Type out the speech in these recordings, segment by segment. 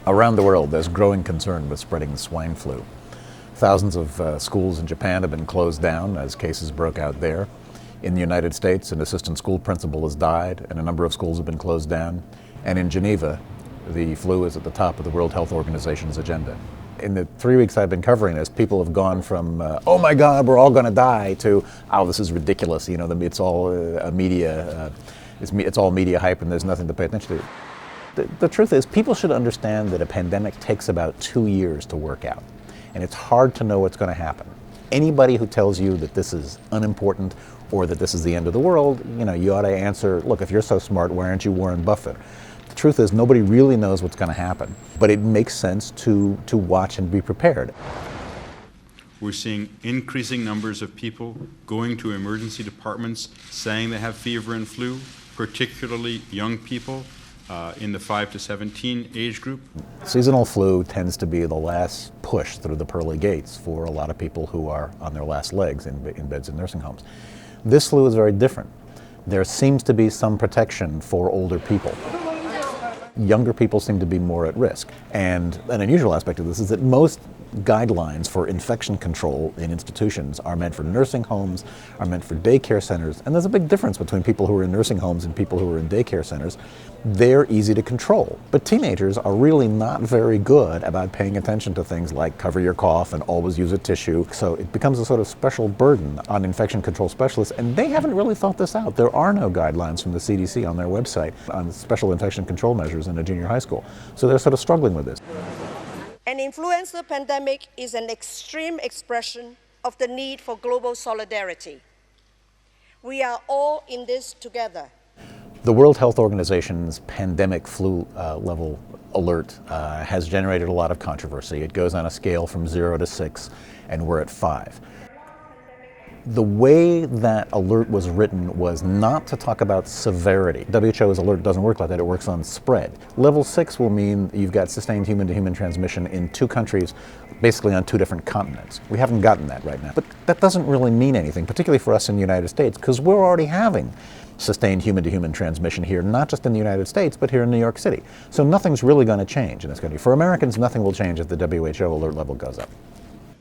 Around the world, there's growing concern with spreading swine flu. Thousands of schools in Japan have been closed down as cases broke out there. In the United States, an assistant school principal has died, and a number of schools have been closed down. And in Geneva, the flu is at the top of the World Health Organization's agenda. In the 3 weeks I've been covering this, people have gone from, oh my God, we're all going to die, to, oh, this is ridiculous. You know, it's all it's all media hype and there's nothing to pay attention to. The truth is, people should understand that a pandemic takes about 2 years to work out, and it's hard to know what's going to happen. Anybody who tells you that this is unimportant or that this is the end of the world, you know, you ought to answer, look, if you're so smart, why aren't you Warren Buffett? The truth is, nobody really knows what's going to happen, but it makes sense to watch and be prepared. We're seeing increasing numbers of people going to emergency departments saying they have fever and flu, particularly young people. In the 5 to 17 age group. Seasonal flu tends to be the last push through the pearly gates for a lot of people who are on their last legs in beds in nursing homes. This flu is very different. There seems to be some protection for older people. Younger people seem to be more at risk. And an unusual aspect of this is that most guidelines for infection control in institutions are meant for nursing homes, are meant for daycare centers, and there's a big difference between people who are in nursing homes and people who are in daycare centers. They're easy to control, but teenagers are really not very good about paying attention to things like cover your cough and always use a tissue, so it becomes a sort of special burden on infection control specialists, and they haven't really thought this out. There are no guidelines from the CDC on their website on special infection control measures in a junior high school, so they're sort of struggling with this. An influenza pandemic is an extreme expression of the need for global solidarity. We are all in this together. The World Health Organization's pandemic flu level alert has generated a lot of controversy. It goes on a scale from 0 to 6, and we're at 5. The way that alert was written was not to talk about severity. WHO's alert doesn't work like that, it works on spread. Level 6 will mean you've got sustained human-to-human transmission in 2 countries, basically on 2 different continents. We haven't gotten that right now. But that doesn't really mean anything, particularly for us in the United States, because we're already having sustained human-to-human transmission here, not just in the United States, but here in New York City. So nothing's really going to change in this country. For Americans, nothing will change if the WHO alert level goes up.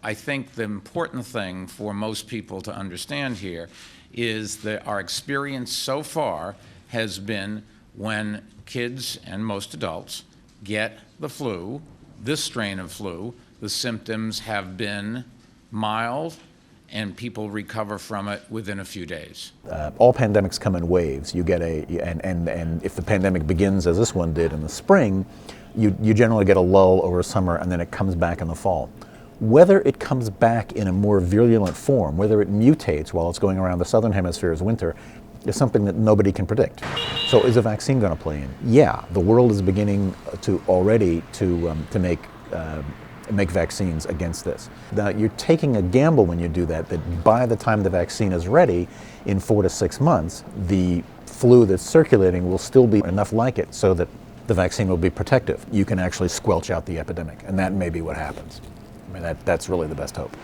I think the important thing for most people to understand here is that our experience so far has been when kids and most adults get the flu, this strain of flu, the symptoms have been mild and people recover from it within a few days. All pandemics come in waves. You get and if the pandemic begins as this one did in the spring, you generally get a lull over summer and then it comes back in the fall. Whether it comes back in a more virulent form, whether it mutates while it's going around the southern hemisphere's winter, is something that nobody can predict. So is a vaccine going to play in? Yeah, the world is beginning to already to make vaccines against this. Now, you're taking a gamble when you do that by the time the vaccine is ready, in 4 to 6 months, the flu that's circulating will still be enough like it so that the vaccine will be protective. You can actually squelch out the epidemic, and that may be what happens. I mean, that's really the best hope.